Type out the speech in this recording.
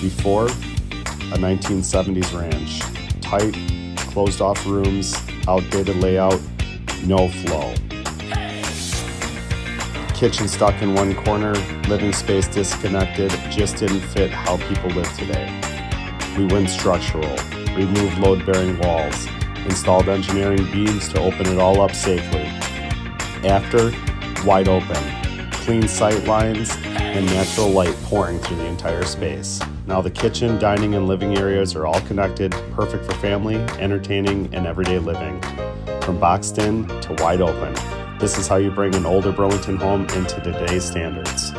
Before, a 1970s ranch. Tight, closed-off rooms, outdated layout, no flow. Kitchen stuck in one corner, living space disconnected, just didn't fit how people live today. We went structural, removed load-bearing walls, installed engineering beams to open it all up safely. After, wide open, clean sight lines, and natural light pouring through the entire space. Now the kitchen, dining, and living areas are all connected, perfect for family, entertaining, and everyday living. From boxed in to wide open, this is how you bring an older Burlington home into today's standards.